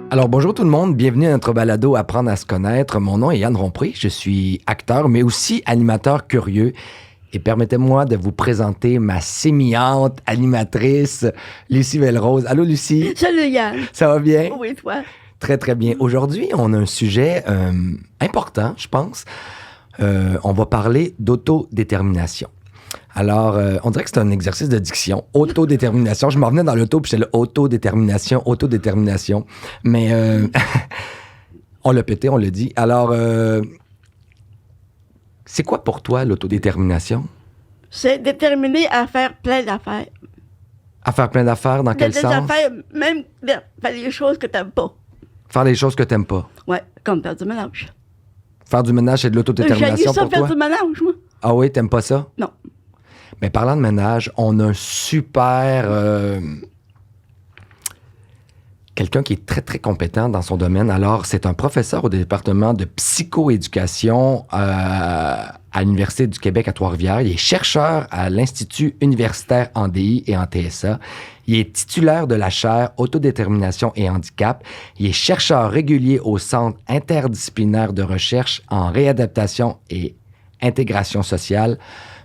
Alors, bonjour tout le monde, bienvenue à notre balado Apprendre à se connaître. Mon nom est Yann Rompré, je suis acteur, mais aussi animateur curieux. Et permettez-moi de vous présenter ma sémillante animatrice, Lucie Belrose. Allô, Lucie? Salut Yann. Ça va bien? Oui, toi? Très, très bien. Aujourd'hui, on a un sujet important, je pense. On va parler d'autodétermination. Alors, on dirait que c'est un exercice de diction. Autodétermination. Je m'en revenais dans l'auto, puis j'étais là, autodétermination. Mais on l'a pété, on l'a dit. Alors, c'est quoi pour toi l'autodétermination? C'est déterminé à faire plein d'affaires. À faire plein d'affaires, dans quel des sens? affaires, même faire les choses que t'aimes pas. Faire les choses que t'aimes pas. Ouais, comme faire du ménage. Faire du ménage, c'est de l'autodétermination J'ai ça pour faire toi? du ménage, moi. Ah oui, t'aimes pas ça? Non. Mais parlant de ménage, on a un super... quelqu'un qui est très, très compétent dans son domaine. Alors, c'est un professeur au département de psychoéducation à l'Université du Québec à Trois-Rivières. Il est chercheur à l'Institut universitaire en DI et en TSA. Il est titulaire de la chaire Autodétermination et handicap. Il est chercheur régulier au Centre interdisciplinaire de recherche en réadaptation et intégration sociale.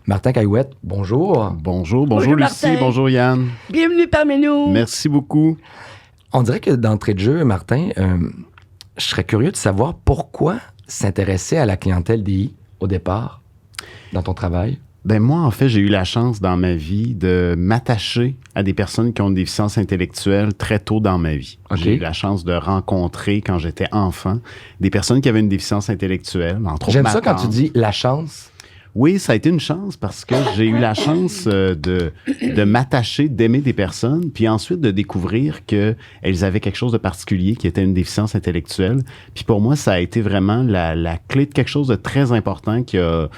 Martin Caillouette, bonjour. Bonjour Bonjour, Lucie, Martin. bonjour Yann. Bienvenue parmi nous. Merci beaucoup. On dirait que d'entrée de jeu, Martin, je serais curieux de savoir pourquoi s'intéresser à la clientèle DI au départ, dans ton travail. Ben moi, en fait, j'ai eu la chance dans ma vie de m'attacher à des personnes qui ont une déficience intellectuelle très tôt dans ma vie. OK. J'ai eu la chance de rencontrer, quand j'étais enfant, des personnes qui avaient une déficience intellectuelle, entre autres J'aime ma ça quand tu tante. dis la chance. Oui, ça a été une chance parce que j'ai eu la chance de m'attacher, d'aimer des personnes, puis ensuite de découvrir qu'elles avaient quelque chose de particulier qui était une déficience intellectuelle. Puis pour moi, ça a été vraiment la clé de quelque chose de très important qui a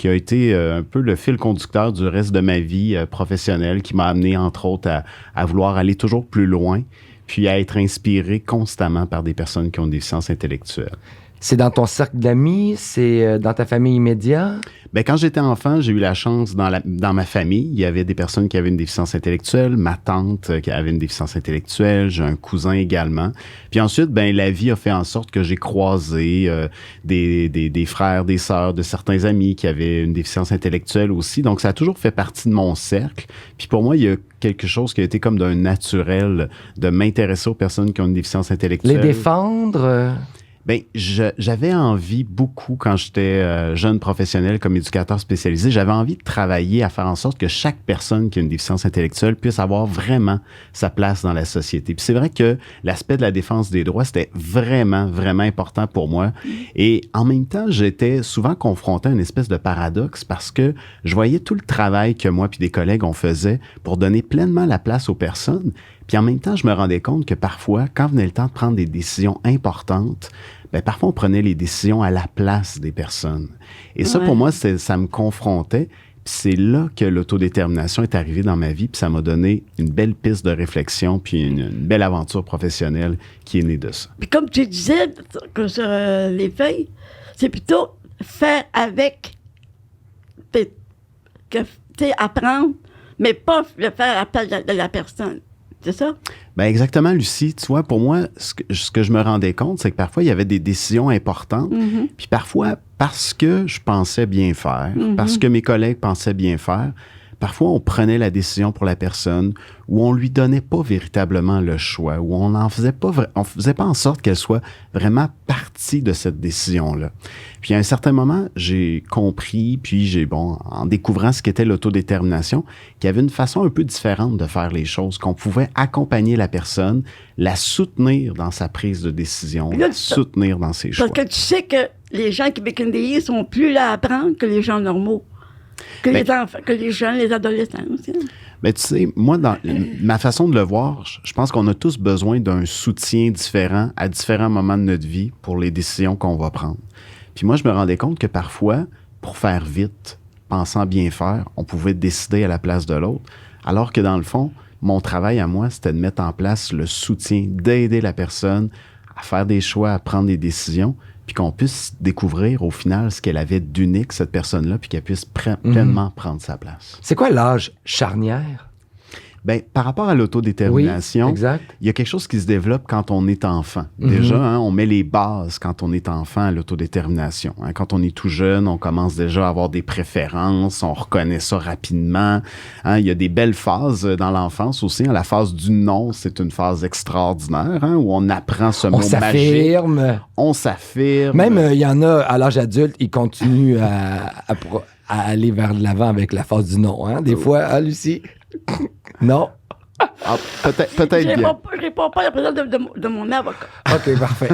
été un peu le fil conducteur du reste de ma vie professionnelle, qui m'a amené, entre autres, à vouloir aller toujours plus loin, puis à être inspiré constamment par des personnes qui ont une déficience intellectuelle. C'est dans ton cercle d'amis? C'est dans ta famille immédiate? Ben, quand j'étais enfant, j'ai eu la chance dans ma famille, il y avait des personnes qui avaient une déficience intellectuelle, ma tante qui avait une déficience intellectuelle, j'ai un cousin également. Puis ensuite, ben la vie a fait en sorte que j'ai croisé des frères, des sœurs, de certains amis qui avaient une déficience intellectuelle aussi. Donc ça a toujours fait partie de mon cercle. Puis pour moi, il y a quelque chose qui a été comme d'un naturel de m'intéresser aux personnes qui ont une déficience intellectuelle. Les défendre? Ben, j'avais envie beaucoup, quand j'étais jeune professionnel comme éducateur spécialisé, j'avais envie de travailler à faire en sorte que chaque personne qui a une déficience intellectuelle puisse avoir vraiment sa place dans la société. Puis c'est vrai que l'aspect de la défense des droits, c'était vraiment, vraiment important pour moi. Et en même temps, j'étais souvent confronté à une espèce de paradoxe parce que je voyais tout le travail que moi puis des collègues on faisait pour donner pleinement la place aux personnes. Puis en même temps, je me rendais compte que parfois, quand venait le temps de prendre des décisions importantes, ben parfois on prenait les décisions à la place des personnes. Et ça, pour moi, ça me confrontait. Puis c'est là que l'autodétermination est arrivée dans ma vie. Puis ça m'a donné une belle piste de réflexion, puis une belle aventure professionnelle qui est née de ça. Puis comme tu disais que sur les feuilles, c'est plutôt faire avec, apprendre, mais pas le faire à la place de la personne. C'est ça? Ben exactement, Lucie. Tu vois, pour moi, ce que je me rendais compte, c'est que parfois, il y avait des décisions importantes. Puis parfois, parce que je pensais bien faire, parce que mes collègues pensaient bien faire, parfois, on prenait la décision pour la personne où on lui donnait pas véritablement le choix, où on faisait pas en sorte qu'elle soit vraiment partie de cette décision-là. Puis à un certain moment, j'ai compris, puis en découvrant ce qu'était l'autodétermination, qu'il y avait une façon un peu différente de faire les choses, qu'on pouvait accompagner la personne, la soutenir dans sa prise de décision, la soutenir dans ses choix. Parce que tu sais que les gens qui avec une DI sont plus là à apprendre que les gens normaux. Les enfants, que les jeunes, les adolescents aussi. Mais tu sais, moi, dans ma façon de le voir, je pense qu'on a tous besoin d'un soutien différent à différents moments de notre vie pour les décisions qu'on va prendre. Puis moi, je me rendais compte que parfois, pour faire vite, pensant bien faire, on pouvait décider à la place de l'autre, alors que dans le fond, mon travail à moi, c'était de mettre en place le soutien, d'aider la personne à faire des choix, à prendre des décisions, puis qu'on puisse découvrir au final ce qu'elle avait d'unique, cette personne-là, puis qu'elle puisse pleinement prendre sa place. C'est quoi l'âge charnière? Ben, par rapport à Oui, l'autodétermination, exact. il y a quelque chose qui se développe quand on est enfant. Déjà, on met les bases quand on est enfant à l'autodétermination. Quand on est tout jeune, on commence déjà à avoir des préférences, on reconnaît ça rapidement. Il y a des belles phases dans l'enfance aussi. La phase du non, c'est une phase extraordinaire où on apprend ce mot magique. S'affirme. On s'affirme. Même, il y en a, à l'âge adulte, ils continuent à aller vers l'avant avec la phase du non. Des fois, hein, Lucie? Non? Ah, peut-être bien. Je réponds pas à la présence de mon avocat. OK, parfait.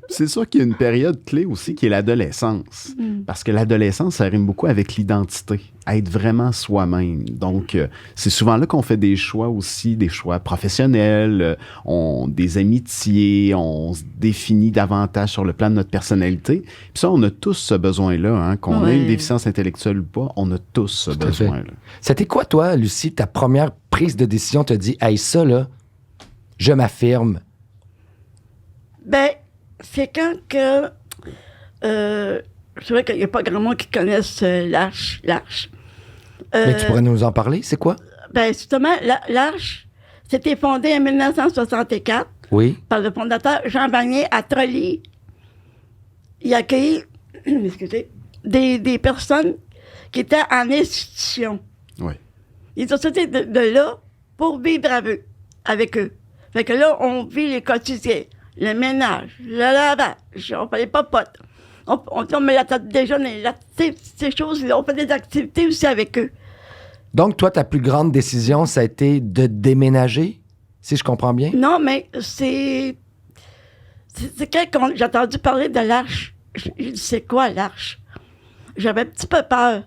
C'est sûr qu'il y a une période clé aussi qui est l'adolescence. Parce que l'adolescence, ça rime beaucoup avec l'identité, être vraiment soi-même. Donc, c'est souvent là qu'on fait des choix aussi, des choix professionnels, des amitiés, on se définit davantage sur le plan de notre personnalité. Puis ça, on a tous ce besoin-là. Qu'on ait une déficience intellectuelle ou pas, on a tous ce besoin-là. C'était quoi, toi, Lucie, ta première prise de décision te dit, hey, ça, là, je m'affirme? Ben, c'est quand que. C'est vrai qu'il n'y a pas grand monde qui connaisse l'Arche. Mais tu pourrais nous en parler, c'est quoi? Ben, justement, l'Arche, c'était fondé en 1964 Oui. par le fondateur Jean Vanier à Trolly. Il a accueilli excusez, des personnes qui étaient en institution. Oui. Ils ont sorti de là pour vivre avec eux. Fait que là, on vit les quotidiens, le ménage, le lavage, on fait les popotes. On met la table de déjeuner, ces choses-là. On fait des activités aussi avec eux. Donc, toi, ta plus grande décision, ça a été de déménager, si je comprends bien? Non, mais c'est quand j'ai entendu parler de l'Arche. Je dis, c'est quoi l'Arche? J'avais un petit peu peur.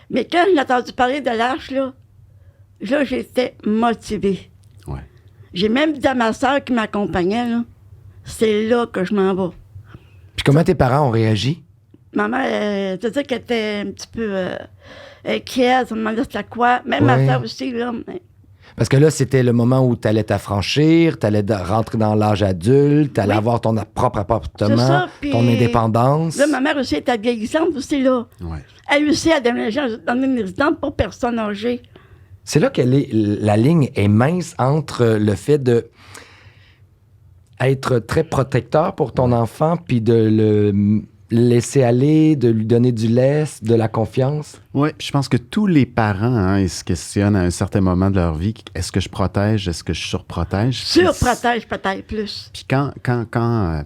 Mais quand j'ai entendu parler de l'Arche, là, j'étais motivée. Ouais. J'ai même dit à ma soeur qui m'accompagnait, là, c'est là que je m'en vais. Puis comment tes parents ont réagi? Ma mère, tu sais qu'elle était un petit peu inquiète, elle me demandait c'était quoi. Même ma soeur aussi, là. Mais... Parce que là, c'était le moment où tu allais t'affranchir, tu allais rentrer dans l'âge adulte, tu allais avoir ton propre appartement, ça, ton indépendance. Là, ma mère aussi était vieillissante aussi, là. Ouais. Elle aussi a déménagé dans une résidence pour personnes âgées. C'est là que la ligne est mince entre le fait de être très protecteur pour ton enfant, puis de le laisser aller, de lui donner du lest, de la confiance. Oui, je pense que tous les parents, ils se questionnent à un certain moment de leur vie, est-ce que je protège, est-ce que je surprotège? Surprotège peut-être plus. Puis quand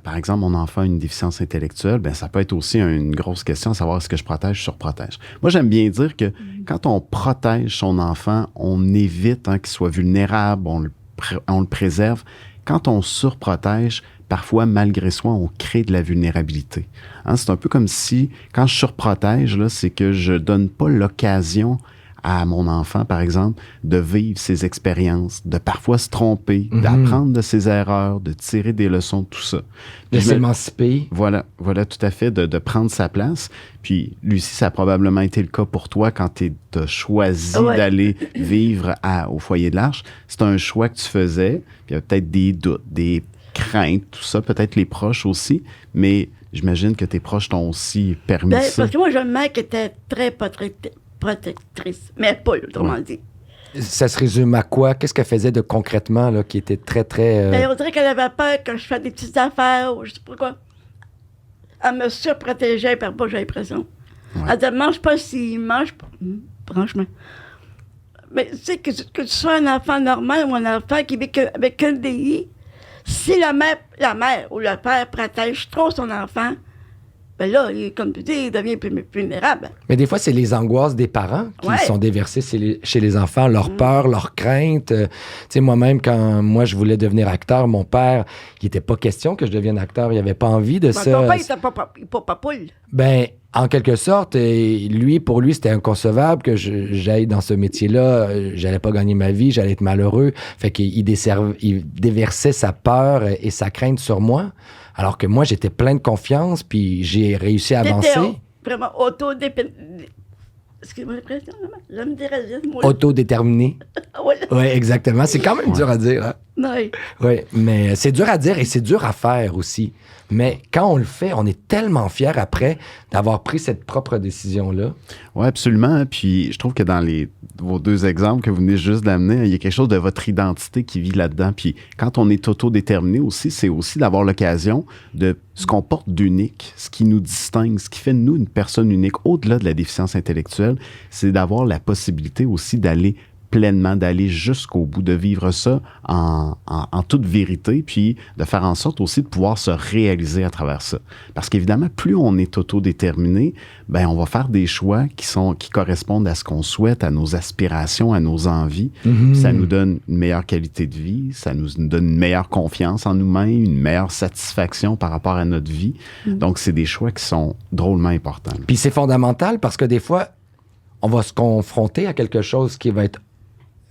par exemple, mon enfant a une déficience intellectuelle, ben ça peut être aussi une grosse question, savoir est-ce que je protège, surprotège. Moi, j'aime bien dire que quand on protège son enfant, on évite qu'il soit vulnérable, on le préserve. Quand on surprotège, parfois, malgré soi, on crée de la vulnérabilité. C'est un peu comme si, quand je surprotège, là, c'est que je donne pas l'occasion à mon enfant, par exemple, de vivre ses expériences, de parfois se tromper, d'apprendre de ses erreurs, de tirer des leçons, tout ça. De s'émanciper. Voilà, tout à fait, de prendre sa place. Puis, Lucie, ça a probablement été le cas pour toi quand tu as choisi d'aller vivre au foyer de l'Arche. C'est un choix que tu faisais, puis il y a peut-être des doutes, des craintes, tout ça, peut-être les proches aussi, mais j'imagine que tes proches t'ont aussi permis ça. Parce que moi, j'ai une mère qui était très protectrice, mais pas, autrement dit. Ça se résume à quoi? Qu'est-ce qu'elle faisait de concrètement, là, qui était très, très... Ben, on dirait qu'elle avait peur que je fasse des petites affaires, ou je sais pas quoi. Elle me surprotégeait, par pas, j'ai l'impression. Ouais. Elle disait, mange pas s'il mange pas. Franchement. Mais tu sais, que tu sois un enfant normal ou un enfant qui vit avec un DI, si la mère ou le père protège trop son enfant, ben là, comme tu dis, il devient plus vulnérable. Mais des fois, c'est les angoisses des parents qui sont déversées chez les enfants, leur peur, leur crainte. Tu sais, moi-même, quand je voulais devenir acteur, mon père, il n'était pas question que je devienne acteur. Il n'avait pas envie de ça. Ton père, il n'était pas poule. Ben, en quelque sorte, pour lui, c'était inconcevable que j'aille dans ce métier-là. J'allais pas gagner ma vie, j'allais être malheureux. Fait qu'il déversait sa peur et sa crainte sur moi. Alors que moi, j'étais plein de confiance, puis j'ai réussi à avancer. Vraiment excusez-moi l'expression, je me dirais. Autodéterminé. Oui, exactement. C'est quand même dur à dire. Hein? Oui. Oui, mais c'est dur à dire et c'est dur à faire aussi. Mais quand on le fait, on est tellement fiers après d'avoir pris cette propre décision-là. Oui, absolument. Puis je trouve que dans vos deux exemples que vous venez juste d'amener, il y a quelque chose de votre identité qui vit là-dedans. Puis quand on est autodéterminé aussi, c'est aussi d'avoir l'occasion de ce qu'on porte d'unique, ce qui nous distingue, ce qui fait de nous une personne unique, au-delà de la déficience intellectuelle, c'est d'avoir la possibilité aussi d'aller pleinement, d'aller jusqu'au bout, de vivre ça en toute vérité, puis de faire en sorte aussi de pouvoir se réaliser à travers ça. Parce qu'évidemment, plus on est autodéterminé, ben on va faire des choix qui correspondent à ce qu'on souhaite, à nos aspirations, à nos envies. Mm-hmm. Ça nous donne une meilleure qualité de vie, ça nous donne une meilleure confiance en nous-mêmes, une meilleure satisfaction par rapport à notre vie. Donc, c'est des choix qui sont drôlement importants. Puis c'est fondamental parce que des fois, on va se confronter à quelque chose qui va être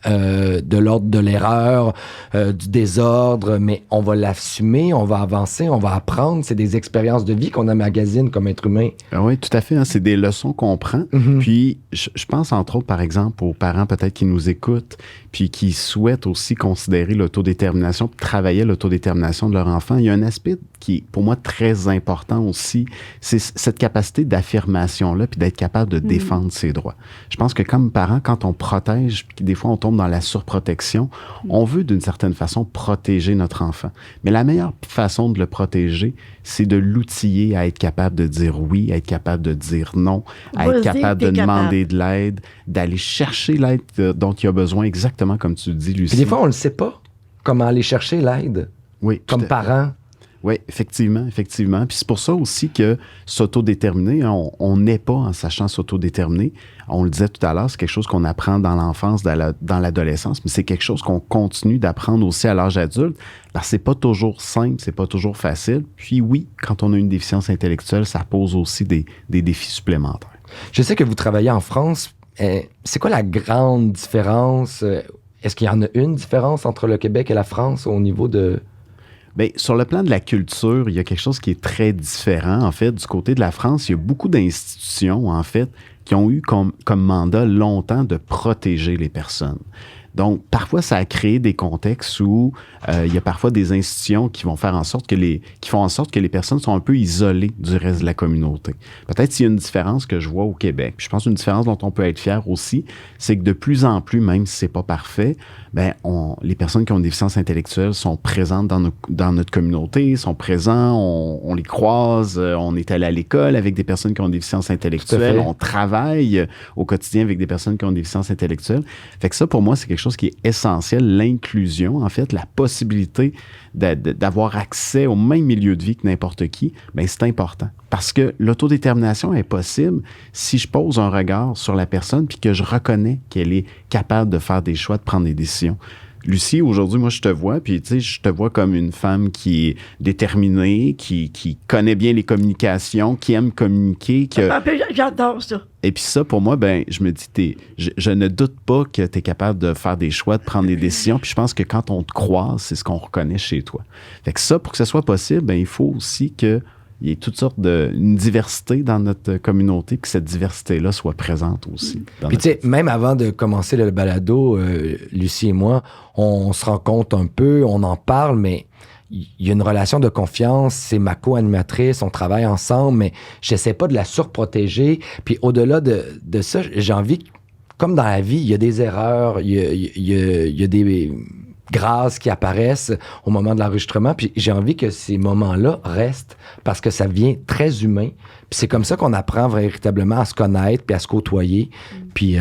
de l'ordre de l'erreur, du désordre, mais on va l'assumer, on va avancer, on va apprendre. C'est des expériences de vie qu'on emmagasine comme être humain. Oui, tout à fait. Hein, c'est des leçons qu'on prend. Mm-hmm. Puis, je pense entre autres, par exemple, aux parents peut-être qui nous écoutent, puis qui souhaitent aussi considérer l'autodétermination, puis travailler l'autodétermination de leur enfant. Il y a un aspect qui est, pour moi, très important aussi, c'est cette capacité d'affirmation-là, puis d'être capable de défendre ses droits. Je pense que comme parents, quand on protège, puis des fois on tombe dans la surprotection, on veut d'une certaine façon protéger notre enfant. Mais la meilleure façon de le protéger, c'est de l'outiller à être capable de dire oui, à être capable de dire non, à être capable de demander de l'aide, d'aller chercher l'aide dont il a besoin, exactement comme tu le dis, Lucie. Puis des fois, on ne sait pas comment aller chercher l'aide. Oui, comme parents. Oui, effectivement. Puis c'est pour ça aussi que s'autodéterminer, on n'est pas en sachant s'autodéterminer. On le disait tout à l'heure, c'est quelque chose qu'on apprend dans l'enfance, dans l'adolescence, mais c'est quelque chose qu'on continue d'apprendre aussi à l'âge adulte, parce que c'est pas toujours simple, c'est pas toujours facile. Puis oui, quand on a une déficience intellectuelle, ça pose aussi des défis supplémentaires. Je sais que vous travaillez en France. C'est quoi la grande différence? Est-ce qu'il y en a une différence entre le Québec et la France au niveau de... Bien, sur le plan de la culture, il y a quelque chose qui est très différent. En fait, du côté de la France, il y a beaucoup d'institutions, en fait, qui ont eu comme mandat longtemps de protéger les personnes. Donc, parfois, ça a créé des contextes où il y a parfois des institutions qui vont faire en sorte que les personnes sont un peu isolées du reste de la communauté. Peut-être s'il y a une différence que je vois au Québec. Puis je pense une différence dont on peut être fier aussi, c'est que de plus en plus, même si c'est pas parfait, ben les personnes qui ont une déficience intellectuelle sont présentes dans notre communauté, sont présents, on les croise, on est allé à l'école avec des personnes qui ont une déficience intellectuelle, on travaille au quotidien avec des personnes qui ont une déficience intellectuelle. Fait que ça, pour moi, c'est quelque chose qui est essentiel, l'inclusion, en fait, la possibilité d'avoir accès au même milieu de vie que n'importe qui, bien, c'est important. Parce que l'autodétermination est possible si je pose un regard sur la personne puis que je reconnais qu'elle est capable de faire des choix, de prendre des décisions. Lucie, aujourd'hui, moi, je te vois, puis tu sais, je te vois comme une femme qui est déterminée, qui connaît bien les communications, qui aime communiquer. J'adore ça. Et puis ça, pour moi, ben, je me dis, je ne doute pas que tu es capable de faire des choix, de prendre des décisions. Puis je pense que quand on te croise, c'est ce qu'on reconnaît chez toi. Fait que ça, pour que ce soit possible, ben, il faut aussi que il y a toutes sortes une diversité dans notre communauté, puis que cette diversité-là soit présente aussi. Puis tu sais, même avant de commencer le balado, Lucie et moi, on se rend compte un peu, on en parle, mais il y a une relation de confiance, c'est ma co-animatrice, on travaille ensemble, mais j'essaie pas de la surprotéger. Puis au-delà de ça, j'ai envie, comme dans la vie, il y a des erreurs, il y a des grâces qui apparaissent au moment de l'enregistrement, puis j'ai envie que ces moments-là restent parce que ça vient très humain. Puis c'est comme ça qu'on apprend véritablement à se connaître puis à se côtoyer. Puis,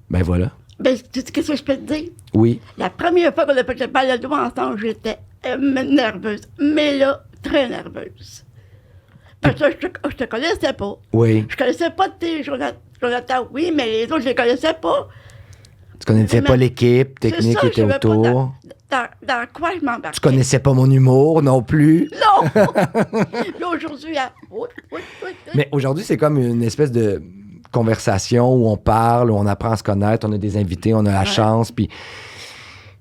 ben voilà. Ben, tu sais qu'est-ce que je peux te dire? Oui. La première fois qu'on a fait le balado ensemble, j'étais nerveuse. Mais là, très nerveuse. Parce que je te connaissais pas. Oui. Je connaissais pas tes Jonathan, oui, mais les autres, je les connaissais pas. Tu connaissais pas l'équipe technique qui était autour. Dans quoi je m'embarquais? Tu connaissais pas mon humour non plus. Non! Là, aujourd'hui, Mais aujourd'hui, c'est comme une espèce de conversation où on parle, où on apprend à se connaître, on a des invités, on a la chance, puis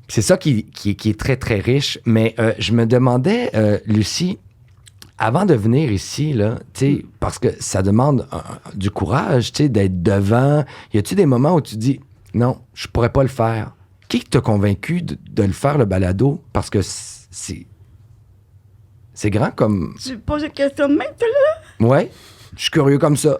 c'est ça qui est très, très riche. Mais je me demandais, Lucie, avant de venir ici, là, parce que ça demande du courage, d'être devant, y a-tu des moments où tu dis, non, je pourrais pas le faire? Qui t'a convaincu de le faire, le balado? Parce que c'est grand comme... Tu poses une question maintenant? Ouais, je suis curieux comme ça.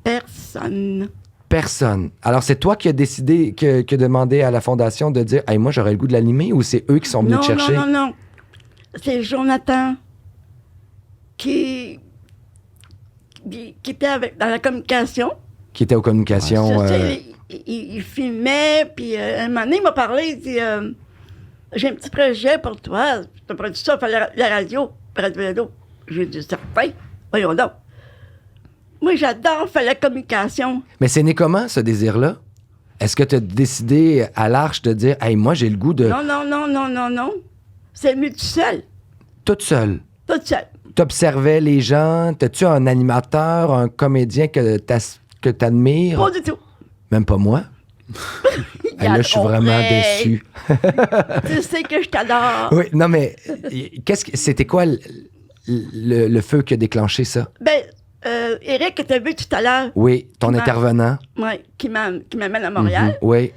Personne. Personne. Alors, c'est toi qui as décidé, qui a demandé à la Fondation de dire « Hey, moi, j'aurais le goût de l'animer » ou c'est eux qui sont venus te chercher? Non. C'est Jonathan qui était dans la communication. Qui était aux communications. Il filmait, puis un moment donné, il m'a parlé, il dit j'ai un petit projet pour toi. Tu as produit ça pour la radio, Radio. J'ai dit certain. Voyons donc. Moi, j'adore faire la communication. Mais c'est né comment, ce désir-là? Est-ce que tu as décidé à l'Arche de dire « Hey, moi, j'ai le goût de... » Non. C'est venu tout seul. Toute seule. Toute seule. T'observais les gens? T'as-tu un animateur, un comédien que t'admires? Pas du tout. Même pas moi? Là, je suis vraiment déçu. Tu sais que je t'adore. Oui, non, mais c'était quoi le feu qui a déclenché ça? Ben, Éric, que tu as vu tout à l'heure. Oui, ton intervenant. Oui, qui m'amène à Montréal. Oui.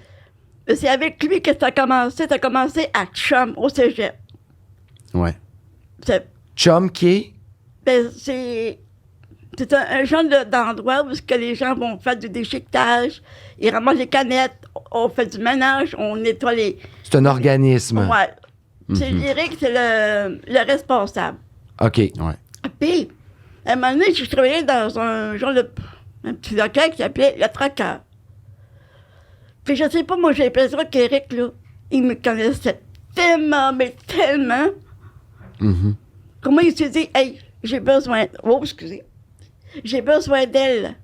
C'est avec lui que tu as commencé. Tu as commencé à Chum, au cégep. Ouais. Chum qui est? Ben, c'est un genre d'endroit où que les gens vont faire du déchiquetage, ils ramassent les canettes, on fait du ménage, on nettoie les... C'est un organisme. Ouais. C'est Éric, c'est le responsable. OK. Ouais. Puis, à un moment donné, je travaillais dans un genre de... un petit local qui s'appelait Le Traqueur. Puis je sais pas, moi, j'ai l'impression qu'Éric, là, il me connaissait tellement, mais tellement... Comment il s'est dit, hey, j'ai besoin... Oh, excusez. J'ai besoin d'elle.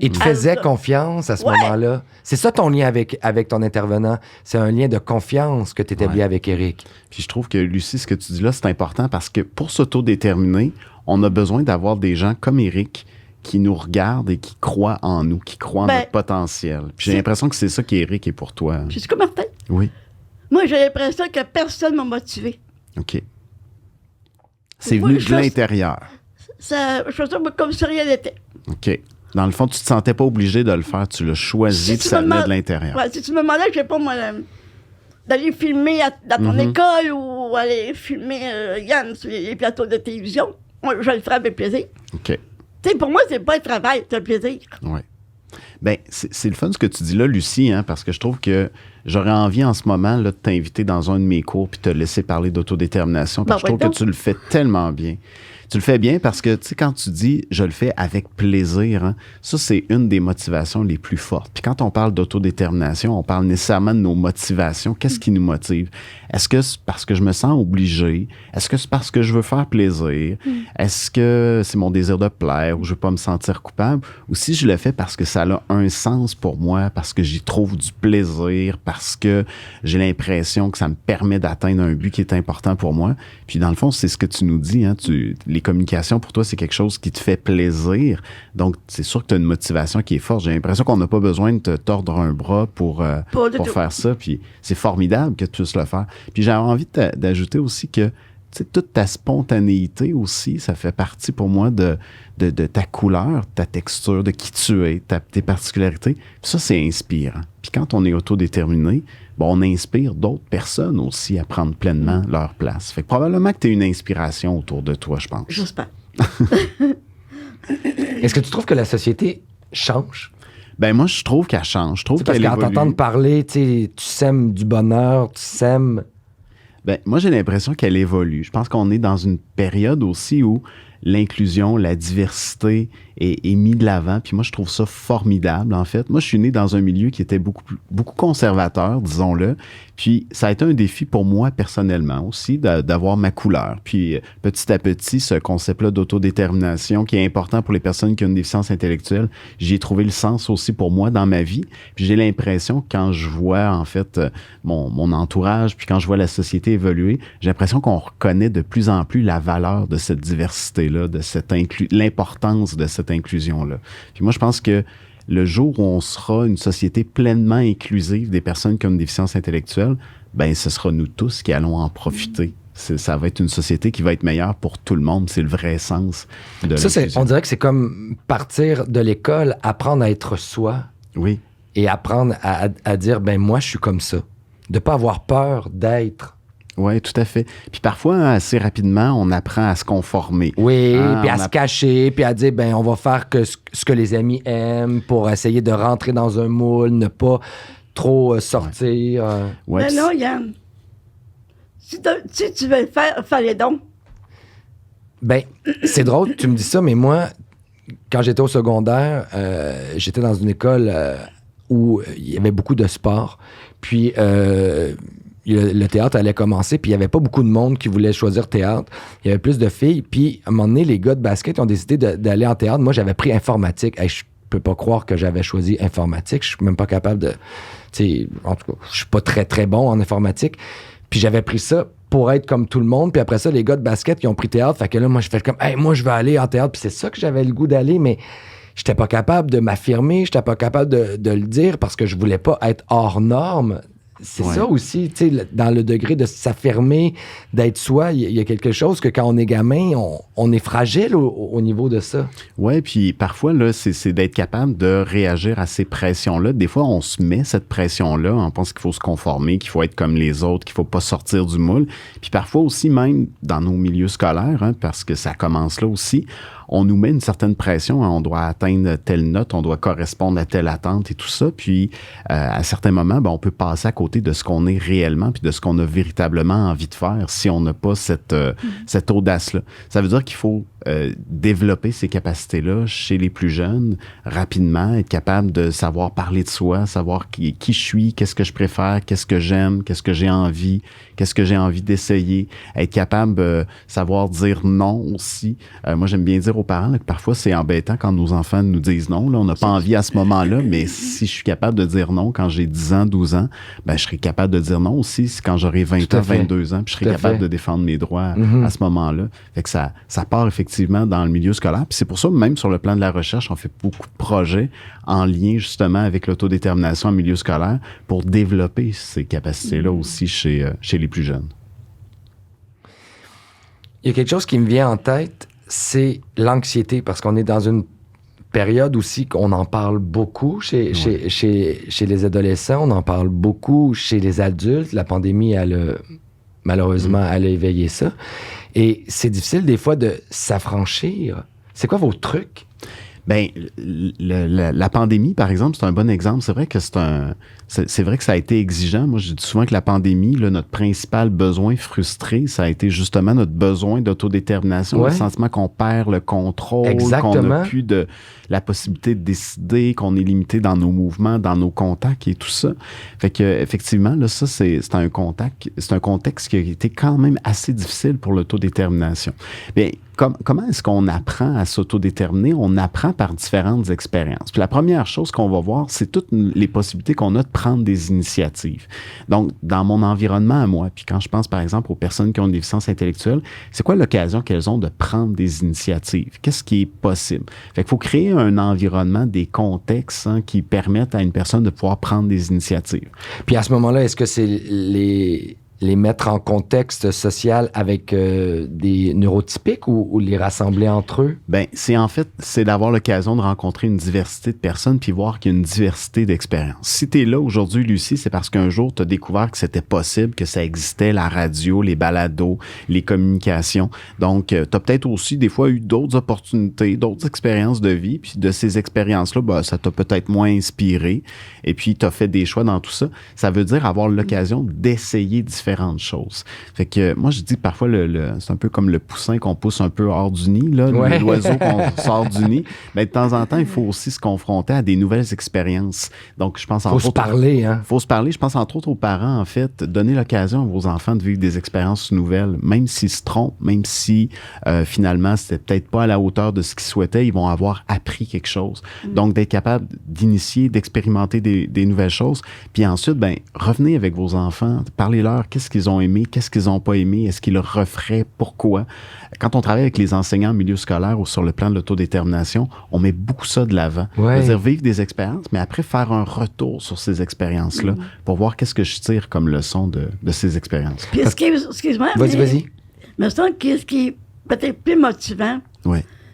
Il te faisait confiance à ce moment-là. C'est ça ton lien avec ton intervenant. C'est un lien de confiance que tu établis avec Éric. Puis je trouve que, Lucie, ce que tu dis là, c'est important parce que pour s'autodéterminer, on a besoin d'avoir des gens comme Éric qui nous regardent et qui croient en nous, qui croient en notre potentiel. Puis j'ai l'impression que c'est ça qu'Éric est pour toi. Je suis comme Martin. Oui. Moi, j'ai l'impression que personne m'a motivé. OK. C'est venu de l'intérieur. Je faisais comme si rien n'était. OK. Dans le fond, tu te sentais pas obligé de le faire. Tu l'as choisi, puis ça venait de l'intérieur. Ouais, si tu me demandais, je sais pas, moi, d'aller filmer dans ton école ou aller filmer Yann sur les plateaux de télévision, moi, je le ferais avec plaisir. OK. Tu sais, pour moi, c'est pas un travail, c'est un plaisir. Oui. Bien, c'est le fun ce que tu dis là, Lucie, hein, parce que je trouve que j'aurais envie en ce moment là, de t'inviter dans un de mes cours puis te laisser parler d'autodétermination. Parce que je trouve que tu le fais tellement bien. Tu le fais bien parce que, tu sais, quand tu dis « je le fais avec plaisir hein, », ça, c'est une des motivations les plus fortes. Puis quand on parle d'autodétermination, on parle nécessairement de nos motivations. Qu'est-ce qui nous motive? Est-ce que c'est parce que je me sens obligé? Est-ce que c'est parce que je veux faire plaisir? Est-ce que c'est mon désir de plaire ou je veux pas me sentir coupable? Ou si je le fais parce que ça a un sens pour moi, parce que j'y trouve du plaisir, parce que j'ai l'impression que ça me permet d'atteindre un but qui est important pour moi. Puis dans le fond, c'est ce que tu nous dis, hein, les communications, pour toi, c'est quelque chose qui te fait plaisir. Donc, c'est sûr que tu as une motivation qui est forte. J'ai l'impression qu'on n'a pas besoin de te tordre un bras pour faire ça. Puis c'est formidable que tu puisses le faire. Puis j'avais envie d'ajouter aussi que toute ta spontanéité aussi, ça fait partie pour moi de ta couleur, ta texture, de qui tu es, tes particularités. Puis ça, c'est inspirant. Puis quand on est autodéterminé, on inspire d'autres personnes aussi à prendre pleinement leur place. Fait que probablement que tu as une inspiration autour de toi, je pense. J'espère. Est-ce que tu trouves que la société change? Ben moi, je trouve qu'elle change. Je trouve parce qu'elle qu'à évolue. t'entendre parler, tu sèmes du bonheur, tu sèmes... Ben, moi, j'ai l'impression qu'elle évolue. Je pense qu'on est dans une période aussi où l'inclusion, la diversité est mis de l'avant. Puis moi, je trouve ça formidable, en fait. Moi, je suis né dans un milieu qui était beaucoup conservateur, disons-le. Puis ça a été un défi pour moi personnellement aussi d'avoir ma couleur. Puis petit à petit, ce concept-là d'autodétermination qui est important pour les personnes qui ont une déficience intellectuelle, j'y ai trouvé le sens aussi pour moi dans ma vie. Puis j'ai l'impression que quand je vois en fait mon entourage, puis quand je vois la société évoluer, j'ai l'impression qu'on reconnaît de plus en plus la valeur de cette diversité-là, de l'importance de cette inclusion-là. Puis moi, je pense que le jour où on sera une société pleinement inclusive des personnes qui ont une déficience intellectuelle, ben ce sera nous tous qui allons en profiter. Ça va être une société qui va être meilleure pour tout le monde. C'est le vrai sens de l'inclusion. On dirait que c'est comme partir de l'école, apprendre à être soi. Oui. et apprendre à dire, ben moi, je suis comme ça. De pas avoir peur d'être. Oui, tout à fait. Puis parfois, assez rapidement, on apprend à se conformer. Oui, puis à se cacher, puis à dire, ben on va faire que ce que les amis aiment pour essayer de rentrer dans un moule, ne pas trop sortir. Ouais, Mais non, Yann. Si tu veux le faire, fallait donc. Ben, c'est drôle, tu me dis ça, mais moi, quand j'étais au secondaire, j'étais dans une école où il y avait beaucoup de sport. Puis le théâtre allait commencer, puis il n'y avait pas beaucoup de monde qui voulait choisir théâtre. Il y avait plus de filles. Puis à un moment donné, les gars de basket ont décidé d'aller en théâtre. Moi, j'avais pris informatique. Hey, je peux pas croire que j'avais choisi informatique. Je suis même pas capable de... En tout cas, je suis pas très, très bon en informatique. Puis j'avais pris ça pour être comme tout le monde. Puis après ça, les gars de basket qui ont pris théâtre, fait que là, moi, je fais comme, hey, moi, je vais aller en théâtre. Puis c'est ça que j'avais le goût d'aller, mais j'étais pas capable de m'affirmer, j'étais pas capable de le dire parce que je voulais pas être hors norme. C'est ça aussi, tu sais, dans le degré de s'affirmer, d'être soi, il y a quelque chose que quand on est gamin, on est fragile au niveau de ça. Oui, puis parfois, là, c'est d'être capable de réagir à ces pressions-là. Des fois, on se met cette pression-là, on pense qu'il faut se conformer, qu'il faut être comme les autres, qu'il faut pas sortir du moule. Puis parfois aussi, même dans nos milieux scolaires, parce que ça commence là aussi, on nous met une certaine pression, on doit atteindre telle note, on doit correspondre à telle attente et tout ça. Puis, à certains moments, on peut passer à côté de ce qu'on est réellement puis de ce qu'on a véritablement envie de faire si on n'a pas cette audace-là. Ça veut dire qu'il faut développer ces capacités-là chez les plus jeunes rapidement, être capable de savoir parler de soi, savoir qui je suis, qu'est-ce que je préfère, qu'est-ce que j'aime, qu'est-ce que j'ai envie d'essayer, être capable de savoir dire non aussi. Moi, j'aime bien dire aux parents là, que parfois, c'est embêtant quand nos enfants nous disent non. Là, on n'a pas envie à ce moment-là, mais si je suis capable de dire non quand j'ai 10 ans, 12 ans, je serai capable de dire non aussi quand j'aurai 20 ans, 22 ans, puis je serai capable de défendre mes droits à ce moment-là. Fait que ça part effectivement dans le milieu scolaire. Puis c'est pour ça, même sur le plan de la recherche, on fait beaucoup de projets en lien justement avec l'autodétermination en milieu scolaire pour développer ces capacités-là aussi chez les plus jeunes. Il y a quelque chose qui me vient en tête, c'est l'anxiété, parce qu'on est dans une période aussi qu'on en parle beaucoup chez les adolescents, on en parle beaucoup chez les adultes. La pandémie, malheureusement, elle a éveillé ça. Et c'est difficile des fois de s'affranchir. C'est quoi vos trucs? Bien, la pandémie, par exemple, c'est un bon exemple. C'est vrai que c'est vrai que ça a été exigeant. Moi, je dis souvent que la pandémie, là, notre principal besoin frustré, ça a été justement notre besoin d'autodétermination, le sentiment qu'on perd le contrôle, qu'on n'a plus la possibilité de décider, qu'on est limité dans nos mouvements, dans nos contacts et tout ça. Fait que effectivement, là, ça, c'est un contexte qui a été quand même assez difficile pour l'autodétermination. Bien, comment est-ce qu'on apprend à s'autodéterminer? On apprend par différentes expériences. Puis la première chose qu'on va voir, c'est toutes les possibilités qu'on a de prendre des initiatives. Donc, dans mon environnement à moi, puis quand je pense par exemple aux personnes qui ont une déficience intellectuelle, c'est quoi l'occasion qu'elles ont de prendre des initiatives? Qu'est-ce qui est possible? Fait qu'il faut créer un environnement, des contextes qui permettent à une personne de pouvoir prendre des initiatives. Puis à ce moment-là, est-ce que c'est les mettre en contexte social avec des neurotypiques ou les rassembler entre eux? Bien, c'est d'avoir l'occasion de rencontrer une diversité de personnes puis voir qu'il y a une diversité d'expériences. Si tu es là aujourd'hui, Lucie, c'est parce qu'un jour, tu as découvert que c'était possible, que ça existait, la radio, les balados, les communications. Donc, tu as peut-être aussi des fois eu d'autres opportunités, d'autres expériences de vie, puis de ces expériences-là, ça t'a peut-être moins inspiré, et puis tu as fait des choix dans tout ça. Ça veut dire avoir l'occasion d'essayer différentes choses. Fait que moi, je dis parfois, c'est un peu comme le poussin qu'on pousse un peu hors du nid, là, l'oiseau qu'on sort du nid. Mais de temps en temps, il faut aussi se confronter à des nouvelles expériences. Donc, je pense faut se parler, hein? Faut se parler. Je pense entre autres aux parents, en fait, donner l'occasion à vos enfants de vivre des expériences nouvelles, même s'ils se trompent, même si finalement, c'était peut-être pas à la hauteur de ce qu'ils souhaitaient, ils vont avoir appris quelque chose. Donc, d'être capable d'initier, d'expérimenter des nouvelles choses. Puis ensuite, revenez avec vos enfants, parlez-leur qu'est-ce qu'ils ont aimé, qu'est-ce qu'ils n'ont pas aimé, est-ce qu'ils le referaient, pourquoi. Quand on travaille avec les enseignants en milieu scolaire ou sur le plan de l'autodétermination, on met beaucoup ça de l'avant. C'est-à-dire vivre des expériences, mais après faire un retour sur ces expériences-là pour voir qu'est-ce que je tire comme leçon de ces expériences. Puis excuse-moi, vas-y. Mais ce qui est peut-être plus motivant,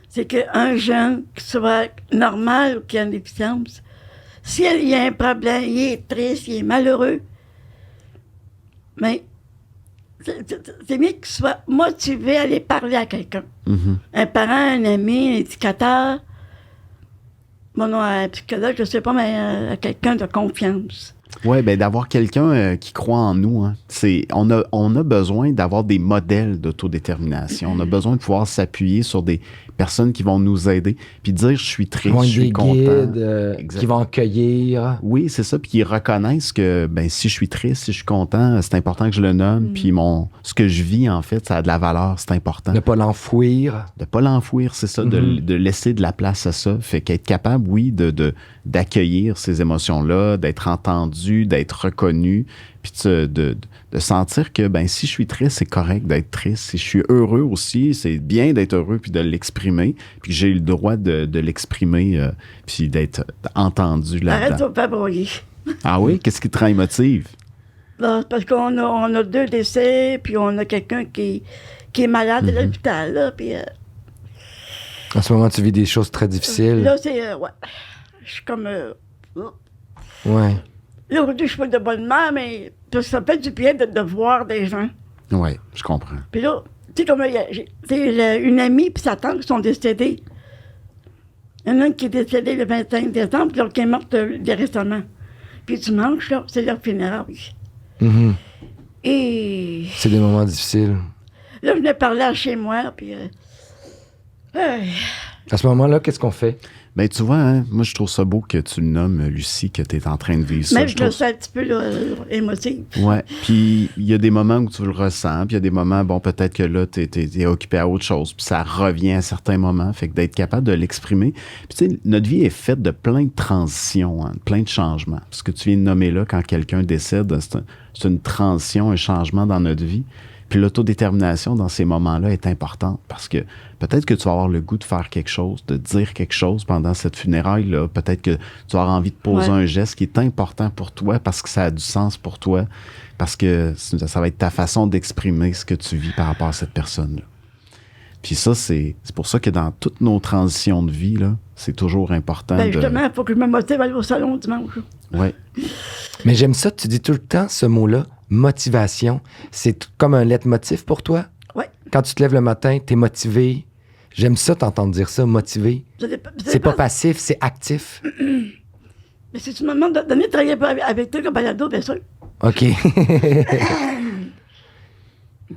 c'est qu'un jeune qui soit normal ou qui a une déficience, s'il y a un problème, il est triste, il est malheureux, mais c'est mieux qu'il soit motivé à aller parler à quelqu'un. Un parent, un ami, un éducateur, un psychologue, je ne sais pas, mais à quelqu'un de confiance. Oui, bien, d'avoir quelqu'un qui croit en nous. Hein. On a besoin d'avoir des modèles d'autodétermination. On a besoin de pouvoir s'appuyer sur des personnes qui vont nous aider, puis dire « je suis triste, je suis content ». Qui vont accueillir. Oui, c'est ça, puis qui reconnaissent que si je suis triste, si je suis content, c'est important que je le nomme, puis ce que je vis, en fait, ça a de la valeur, c'est important. Ne pas l'enfouir. De pas l'enfouir, c'est ça, de laisser de la place à ça. Fait qu'être capable, oui, d'accueillir ces émotions-là, d'être entendu, d'être reconnu, puis de sentir que si je suis triste, c'est correct d'être triste. Si je suis heureux aussi, c'est bien d'être heureux puis de l'exprimer, puis que j'ai le droit de l'exprimer puis d'être entendu là-dedans. Arrête de pas brouiller. Ah oui? Qu'est-ce qui te rend émotive? Là, parce qu'on a 2 décès, puis on a quelqu'un qui est malade à l'hôpital, là, puis... En ce moment, tu vis des choses très difficiles. Là, c'est... ouais. Je suis comme... Ouais. Là, aujourd'hui, je suis pas de bonne mère, mais ça fait du bien de voir des gens. Oui, je comprends. Puis là, tu sais, comme j'ai une amie puis sa tante qui sont décédées. Il y en a une qui est décédée le 25 décembre, puis l'autre qui est morte récemment. Puis dimanche, là, c'est leur funérailles. Et... C'est des moments difficiles. Là, je venais parler chez moi, puis... À ce moment-là, qu'est-ce qu'on fait? Ben, tu vois, hein, moi, je trouve ça beau que tu le nommes, Lucie, que tu es en train de vivre ça. Même je le sens un petit peu là, émotive. Oui, puis il y a des moments où tu le ressens, puis il y a des moments, peut-être que là, tu es occupé à autre chose, puis ça revient à certains moments, fait que d'être capable de l'exprimer. Puis tu sais, notre vie est faite de plein de transitions, hein, plein de changements. Ce que tu viens de nommer là, quand quelqu'un décède, c'est une transition, un changement dans notre vie. Puis l'autodétermination dans ces moments-là est importante parce que peut-être que tu vas avoir le goût de faire quelque chose, de dire quelque chose pendant cette funéraille-là. Peut-être que tu vas avoir envie de poser un geste qui est important pour toi parce que ça a du sens pour toi, parce que ça va être ta façon d'exprimer ce que tu vis par rapport à cette personne-là. Puis ça, c'est pour ça que dans toutes nos transitions de vie, là, c'est toujours important. Justement, il faut que je me motive à aller au salon dimanche. Oui. Mais j'aime ça, tu dis tout le temps ce mot-là, motivation. C'est comme un leitmotiv pour toi? Oui. Quand tu te lèves le matin, tu es motivé. J'aime ça, t'entendre dire ça, motivé. C'est pas passif, c'est actif. Mais si tu me demandes de donner de travailler avec toi comme balado, bien sûr. OK.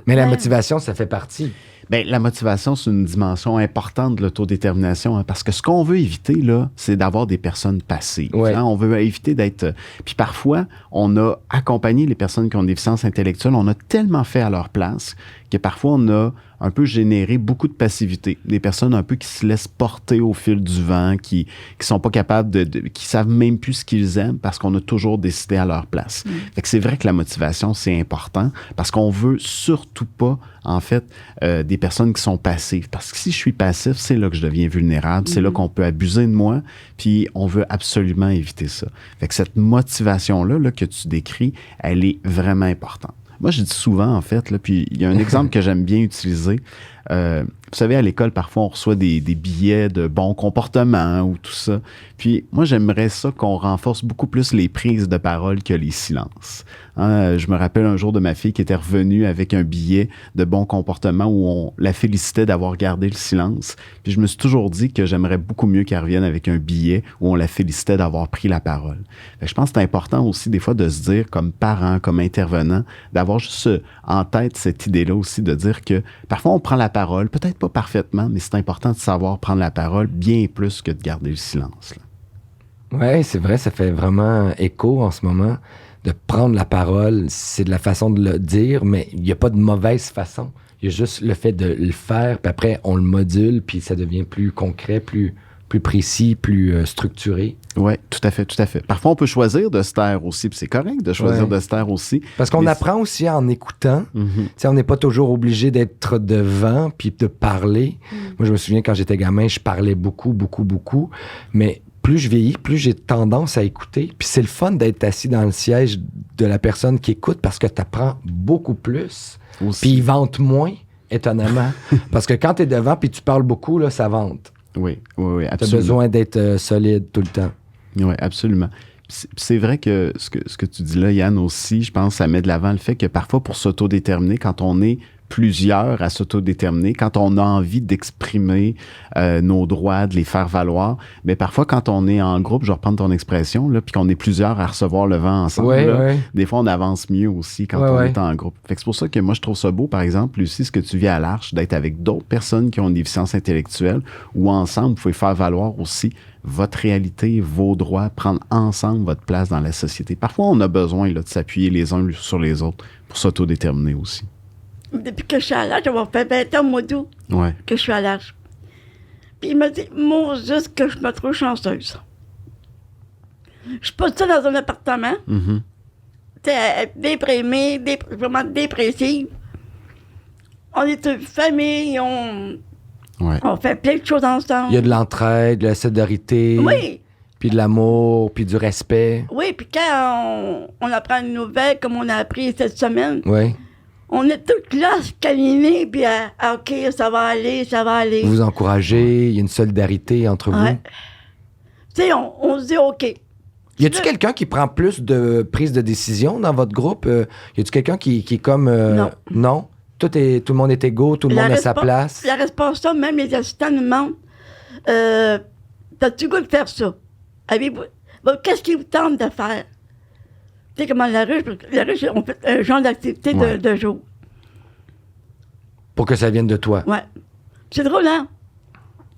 Mais la motivation, ça fait partie. Bien, la motivation, c'est une dimension importante de l'autodétermination, hein, parce que ce qu'on veut éviter, là, c'est d'avoir des personnes passives. Ouais. Hein, on veut éviter d'être... Puis parfois, on a accompagné les personnes qui ont des déficiences intellectuelles, on a tellement fait à leur place que parfois, on a un peu généré beaucoup de passivité. Des personnes un peu qui se laissent porter au fil du vent, qui sont pas capables qui savent même plus ce qu'ils aiment parce qu'on a toujours décidé à leur place. Fait que c'est vrai que la motivation, c'est important parce qu'on veut surtout pas, en fait, des personnes qui sont passives. Parce que si je suis passif, c'est là que je deviens vulnérable, c'est là qu'on peut abuser de moi, puis on veut absolument éviter ça. Fait que cette motivation-là là, que tu décris, elle est vraiment importante. Moi, je dis souvent, en fait, là, puis il y a un exemple que j'aime bien utiliser. Vous savez, à l'école, parfois, on reçoit des billets de bon comportement ou tout ça. Puis moi, j'aimerais ça qu'on renforce beaucoup plus les prises de parole que les silences. Hein, je me rappelle un jour de ma fille qui était revenue avec un billet de bon comportement où on la félicitait d'avoir gardé le silence. Puis je me suis toujours dit que j'aimerais beaucoup mieux qu'elle revienne avec un billet où on la félicitait d'avoir pris la parole. Fait que je pense que c'est important aussi des fois de se dire, comme parent, comme intervenant, d'avoir juste en tête cette idée-là aussi, de dire que parfois on prend la parole, peut-être pas parfaitement, mais c'est important de savoir prendre la parole bien plus que de garder le silence. Oui, c'est vrai, ça fait vraiment écho en ce moment. De prendre la parole, c'est de la façon de le dire, mais il n'y a pas de mauvaise façon. Il y a juste le fait de le faire, puis après, on le module, puis ça devient plus concret, plus précis, plus structuré. Oui, tout à fait, tout à fait. Parfois, on peut choisir de se taire aussi, puis c'est correct de choisir de se taire aussi. Parce qu'on apprend aussi en écoutant. On n'est pas toujours obligé d'être devant, puis de parler. Moi, je me souviens, quand j'étais gamin, je parlais beaucoup, mais plus je vieillis, plus j'ai tendance à écouter. Puis c'est le fun d'être assis dans le siège de la personne qui écoute parce que tu apprends beaucoup plus. Puis il vante moins, étonnamment. Parce que quand tu es devant puis tu parles beaucoup, là, ça vante. Oui, absolument. Tu as besoin d'être solide tout le temps. Oui, absolument. C'est vrai que ce que tu dis là, Yann, aussi, je pense que ça met de l'avant le fait que parfois, pour s'autodéterminer, quand on est plusieurs à s'autodéterminer, quand on a envie d'exprimer nos droits, de les faire valoir, mais parfois, quand on est en groupe, je vais reprendre ton expression, là, puis qu'on est plusieurs à recevoir le vent ensemble, des fois, on avance mieux aussi quand on est en groupe. Fait que c'est pour ça que moi, je trouve ça beau, par exemple, Lucie, ce que tu vis à l'Arche, d'être avec d'autres personnes qui ont une déficience intellectuelle, où ensemble, vous pouvez faire valoir aussi votre réalité, vos droits, prendre ensemble votre place dans la société. Parfois, on a besoin là, de s'appuyer les uns sur les autres pour s'autodéterminer aussi. Depuis que je suis à l'âge, ça va faire 20 ans au mois d'août que je suis à l'âge. Puis il m'a dit, mon juste que je me trouve chanceuse. Je suis pas seule dans un appartement. Mm-hmm. Tu sais, déprimée, vraiment dépressive. On est une famille, on fait plein de choses ensemble. Il y a de l'entraide, de la solidarité. Oui. Puis de l'amour, puis du respect. Oui, puis quand on apprend une nouvelle, comme on a appris cette semaine, Oui. on est toutes là, câlinés, puis OK, ça va aller, ça va aller. Vous encouragez, il y a une solidarité entre vous. Tu sais, on se dit OK. Y a-tu quelqu'un qui prend plus de prise de décision dans votre groupe? Y a-tu quelqu'un qui est comme... Non. Non? Tout le monde est égaux, tout le monde a sa place? La responsable, même les assistants nous demandent t'as-tu le goût de faire ça? Qu'est-ce qui vous tente de faire? Tu sais, comment la ruche, on fait un genre d'activité de jour. Pour que ça vienne de toi. Ouais. C'est drôle, hein?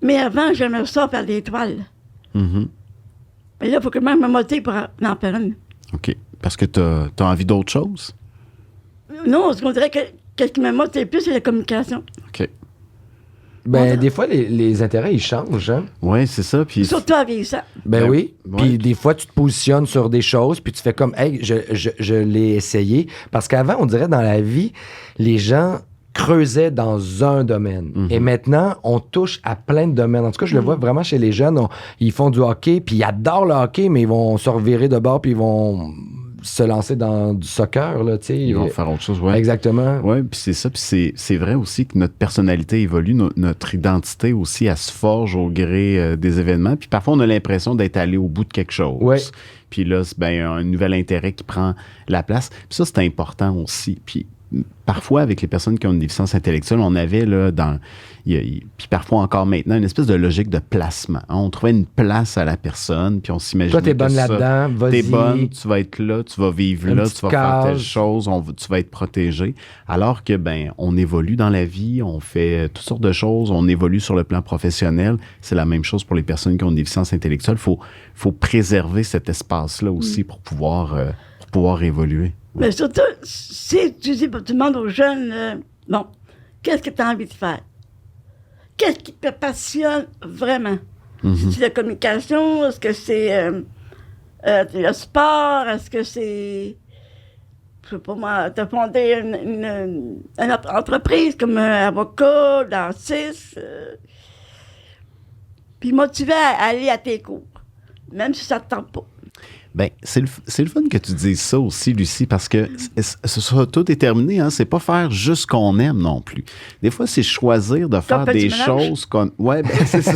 Mais avant, j'aimais ça faire des toiles. Mm-hmm. Mais là, il faut que je me motive pour en faire une. OK. Parce que tu as envie d'autre chose? Non, on dirait que ce qui me motive plus, c'est la communication. OK. Ben, des fois, les intérêts, ils changent, hein? Oui, c'est ça. Puis surtout à vieillissant. Ben oui. Puis des fois, tu te positionnes sur des choses, puis tu fais comme, hey, je l'ai essayé. Parce qu'avant, on dirait dans la vie, les gens creusaient dans un domaine. Mm-hmm. Et maintenant, on touche à plein de domaines. En tout cas, je le vois vraiment chez les jeunes. Ils font du hockey, puis ils adorent le hockey, mais ils vont se revirer de bord, puis ils vont se lancer dans du soccer, là, tu sais. Ils vont faire autre chose, oui. Exactement. Oui, puis c'est ça. Puis c'est vrai aussi que notre personnalité évolue, notre identité aussi, elle se forge au gré des événements. Puis parfois, on a l'impression d'être allé au bout de quelque chose. Ouais. Puis là, c'est un nouvel intérêt qui prend la place. Puis ça, c'est important aussi. Puis parfois, avec les personnes qui ont une déficience intellectuelle, on avait là, puis parfois encore maintenant, une espèce de logique de placement. Hein? On trouvait une place à la personne, puis on s'imaginait. Toi, t'es bonne là-dedans, vas-y. T'es bonne, tu vas être là, tu vas vivre là, tu vas faire telle chose, tu vas être protégé. Alors que, on évolue dans la vie, on fait toutes sortes de choses, on évolue sur le plan professionnel. C'est la même chose pour les personnes qui ont une déficience intellectuelle. Faut préserver cet espace-là aussi pour pouvoir évoluer. Mais surtout, si tu demandes aux jeunes, qu'est-ce que tu as envie de faire? Qu'est-ce qui te passionne vraiment? Mm-hmm. C'est la communication? Est-ce que c'est le sport? Est-ce que c'est, je sais pas moi, de fonder une entreprise comme avocat, dentiste? Puis motiver à aller à tes cours, même si ça ne te tente pas. C'est le fun que tu dises ça aussi, Lucie, parce que ce sera tout déterminé, hein, c'est pas faire juste ce qu'on aime non plus. Des fois, c'est choisir de faire des choses qu'on... Ouais, c'est ça.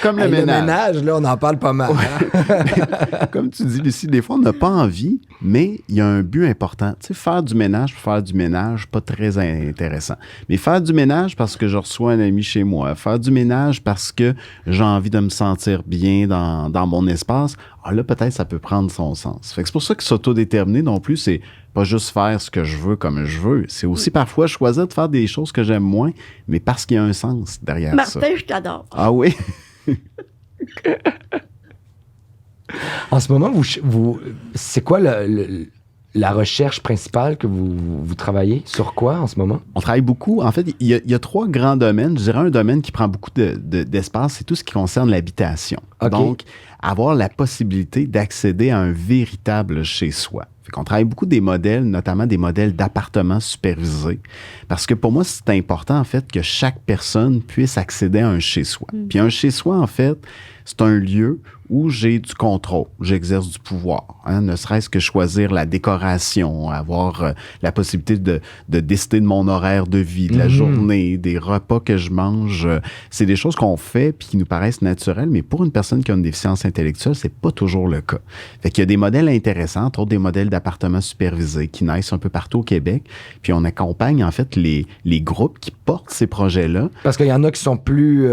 Comme le ménage. Le ménage, là, on en parle pas mal. Hein? Comme tu dis, Lucie, des fois, on n'a pas envie, mais il y a un but important. Tu sais, faire du ménage pour faire du ménage, pas très intéressant. Mais faire du ménage parce que je reçois un ami chez moi, faire du ménage parce que j'ai envie de me sentir bien dans mon espace, là, peut-être, ça peut prendre son sens. Fait que c'est pour ça que s'autodéterminer non plus, c'est pas juste faire ce que je veux comme je veux. C'est aussi parfois choisir de faire des choses que j'aime moins, mais parce qu'il y a un sens derrière ça. Martin, je t'adore. Ah oui? En ce moment, c'est quoi la recherche principale que vous travaillez? Sur quoi en ce moment? On travaille beaucoup. En fait, il y a 3 grands domaines. Je dirais un domaine qui prend beaucoup d'espace, c'est tout ce qui concerne l'habitation. Okay. Donc, avoir la possibilité d'accéder à un véritable chez-soi. Fait qu'on travaille beaucoup des modèles, notamment des modèles d'appartements supervisés. Parce que pour moi, c'est important, en fait, que chaque personne puisse accéder à un chez-soi. Puis un chez-soi, en fait, c'est un lieu où j'ai du contrôle, j'exerce du pouvoir, hein, ne serait-ce que choisir la décoration, avoir la possibilité de décider de mon horaire de vie, de la journée, des repas que je mange. C'est des choses qu'on fait puis qui nous paraissent naturelles, mais pour une personne qui a une déficience intellectuelle, c'est pas toujours le cas. Fait qu'il y a des modèles intéressants, entre autres des modèles d'appartements supervisés qui naissent un peu partout au Québec, puis on accompagne en fait les groupes qui portent ces projets-là. Parce qu'il y en a qui sont plus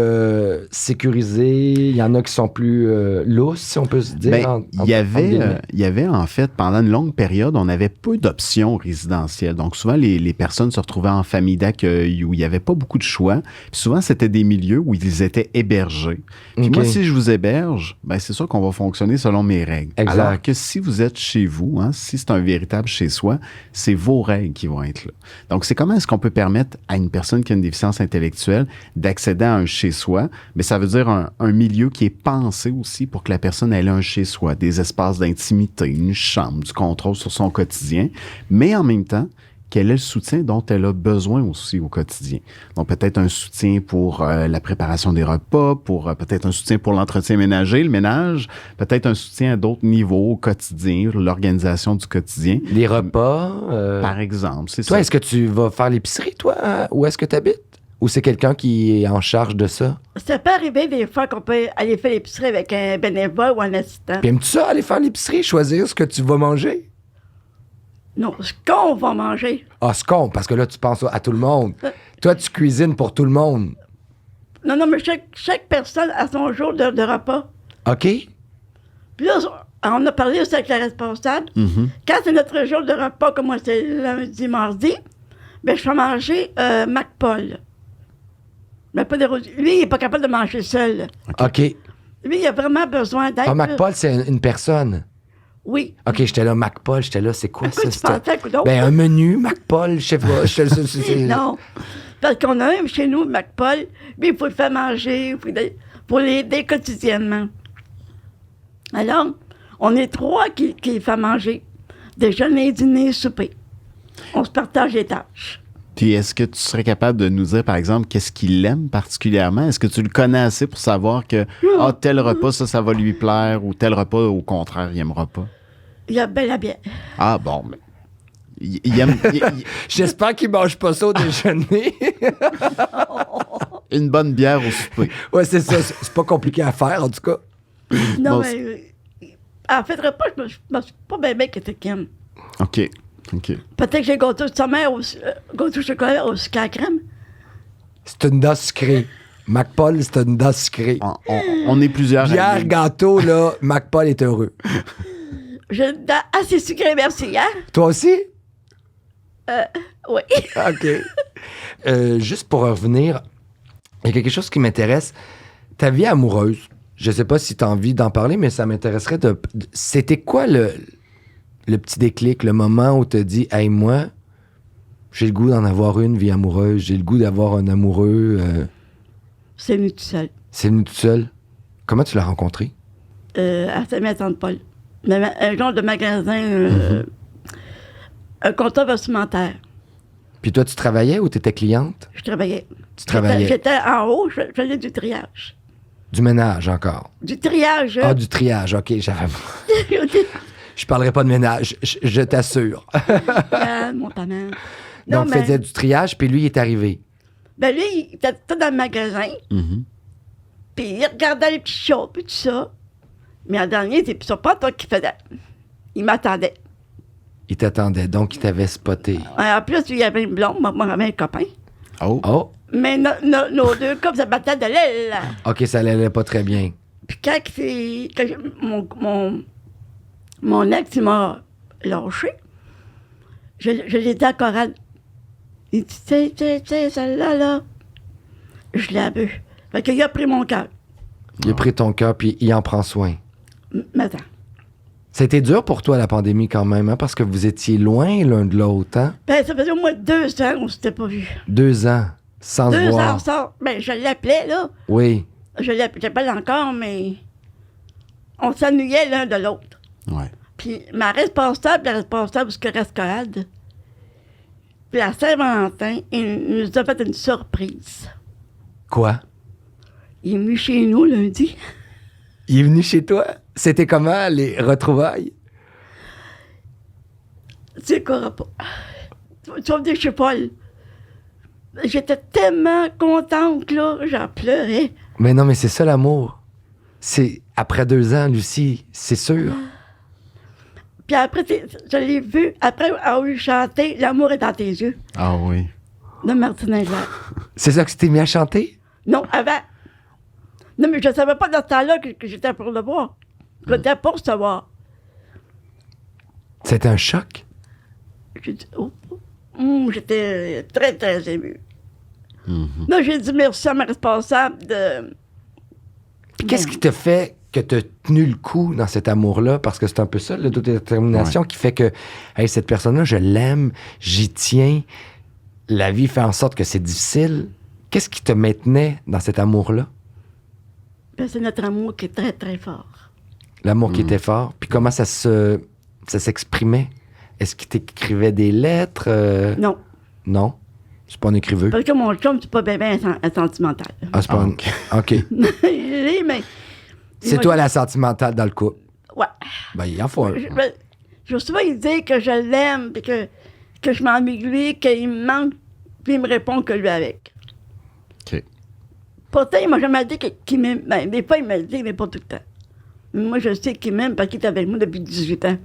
sécurisés, il y en a qui sont plus lousses, si on peut se dire. Ben, il y avait en fait, pendant une longue période, on avait peu d'options résidentielles. Donc souvent, les personnes se retrouvaient en famille d'accueil où il n'y avait pas beaucoup de choix. Puis souvent, c'était des milieux où ils étaient hébergés. Puis moi, si je vous héberge, ben, c'est sûr qu'on va fonctionner selon mes règles. Exact. Alors que si vous êtes chez vous, hein, si c'est un véritable chez-soi, c'est vos règles qui vont être là. Donc, c'est comment est-ce qu'on peut permettre à une personne qui a une déficience intellectuelle d'accéder à un chez-soi? Mais ça veut dire un milieu qui est pensé aussi pour que la personne ait un chez-soi, des espaces d'intimité, une chambre, du contrôle sur son quotidien, mais en même temps, quel est le soutien dont elle a besoin aussi au quotidien. Donc, peut-être un soutien pour la préparation des repas, pour peut-être un soutien pour l'entretien ménager, le ménage, peut-être un soutien à d'autres niveaux au quotidien, l'organisation du quotidien. Les repas. Par exemple, c'est toi, ça. est-ce que tu vas faire l'épicerie, toi? Où est-ce que tu habites? Ou c'est quelqu'un qui est en charge de ça? Ça peut arriver des fois qu'on peut aller faire l'épicerie avec un bénévole ou un assistant. Puis aimes-tu ça, aller faire l'épicerie, choisir ce que tu vas manger? Non, ce qu'on va manger. Ah, ce qu'on, parce que là, tu penses à tout le monde. Toi, tu cuisines pour tout le monde. Non, mais chaque personne a son jour de repas. OK? Puis là, on a parlé aussi avec la responsable. Quand c'est notre jour de repas, comme moi, c'est lundi, mardi, bien, je fais manger McPaul. Mais pas de lui, il n'est pas capable de manger seul. OK. Lui, il a vraiment besoin d'aide. Ah, McPaul, c'est une personne. Oui. OK, j'étais là, McPaul, j'étais là, c'est quoi ça? Tu pensais, coudonc? Ben, un menu, McPaul, je sais pas. Non. Parce qu'on a un chez nous, McPaul, mais il faut le faire manger, pour l'aider quotidiennement. Alors, on est 3 qui le fait manger. Déjeuner, dîner, souper. On se partage les tâches. Puis est-ce que tu serais capable de nous dire, par exemple, qu'est-ce qu'il aime particulièrement? Est-ce que tu le connais assez pour savoir que tel repas, ça va lui plaire, ou tel repas, au contraire, il n'aimera pas? Il a bien la bière. Ah, bon, mais il aime... J'espère qu'il mange pas ça au déjeuner. Une bonne bière au souper. Ouais, c'est ça. C'est pas compliqué à faire, en tout cas. Non, Bon, mais... en fait, repas, je me suis pas bien que t'es qu'aime. OK. Peut-être que j'ai gâteau de sommeil, gâteau au chocolat au sucre à la crème. C'est une dent sucrée. McPaul, c'est une dent sucrée. On est plusieurs. Bière, gâteau, là, McPaul est heureux. J'ai une dent assez sucrée, merci, hein? Toi aussi? Oui. OK. Juste pour revenir, il y a quelque chose qui m'intéresse. Ta vie amoureuse, je sais pas si tu as envie d'en parler, mais ça m'intéresserait c'était quoi le petit déclic, le moment où tu te dis, hey, moi, j'ai le goût d'en avoir une vie amoureuse, j'ai le goût d'avoir un amoureux. C'est venu tout seul. C'est venu tout seul. Comment tu l'as rencontré? À Saint-Vincent-de-Paul. Un genre de magasin, un comptoir vestimentaire. Puis toi, tu travaillais ou tu étais cliente? Je travaillais. Tu travaillais? J'étais en haut, je faisais du triage. Du ménage encore? Du triage. Ah, du triage, OK, j'avais... Je parlerai pas de ménage, je t'assure. Mon taman. Donc, il faisait du triage, puis lui, il est arrivé. Ben lui, il était tout dans le magasin. Puis il regardait les petits chats, puis tout ça. Mais en dernier, c'est pas toi qui faisais. Il m'attendait. Il t'attendait, donc il t'avait spoté. En plus, il y avait une blonde, moi, j'avais un copain. Oh! Mais nos deux couples se battaient de l'aile. OK, ça allait pas très bien. Puis quand mon ex, il m'a lâché, je l'ai dit à Coral. Il dit, tiens, celle-là, là, je l'ai bu. Fait qu'il a pris mon cœur. Il a pris ton cœur, puis il en prend soin. Mais attends. C'était dur pour toi, la pandémie, quand même, hein, parce que vous étiez loin l'un de l'autre, hein? Ben, ça faisait au moins 2 ans qu'on s'était pas vus. 2 ans, sans se 2 voir. ans ensemble. Ben, je l'appelais, là. Oui. Je l'appelle encore, mais on s'ennuyait l'un de l'autre. Ouais. Puis la responsable ce que reste Corade, puis à Saint-Valentin, il nous a fait une surprise. Quoi? Il est venu chez nous lundi. Il est venu chez toi? C'était comment, les retrouvailles? Tu quoi pas. Tu vas me dire, je sais pas. J'étais tellement contente, là, j'en pleurais. Mais non, mais c'est ça l'amour. C'est après 2 ans, Lucie, c'est sûr. Puis après, je l'ai vu, après avoir eu chanté L'amour est dans tes yeux, Ah oui. de Martin Ingler. C'est ça que tu t'es mis à chanter? Non, avant. Non, mais je ne savais pas dans ce temps-là que j'étais pour le voir. J'étais pour savoir. C'était un choc. J'ai dit, j'étais très, très émue. Là, j'ai dit merci à ma responsable de... Puis qu'est-ce qui te fait que tu as tenu le coup dans cet amour-là? Parce que c'est un peu ça, l'autodétermination, qui fait que hey, cette personne-là, je l'aime, j'y tiens. La vie fait en sorte que c'est difficile. Qu'est-ce qui te maintenait dans cet amour-là? Ben, c'est notre amour qui est très, très fort. L'amour qui était fort. Puis comment ça s'exprimait? Est-ce qu'il t'écrivait des lettres? Non. Non? C'est pas un écriveux? Parce que mon chum, c'est pas bien sentimental. Ah, c'est pas un... OK. Mais... C'est toi la sentimentale dans le couple. Ouais. Ben, il en faut un. Je veux souvent lui dire que je l'aime, puis que je m'ennuie de lui, qu'il me manque, puis il me répond que lui avec. OK. Pourtant, il m'a jamais dit qu'il m'aime. Ben, des fois, il m'a dit, mais pas tout le temps. Mais moi, je sais qu'il m'aime parce qu'il est avec moi depuis 18 ans.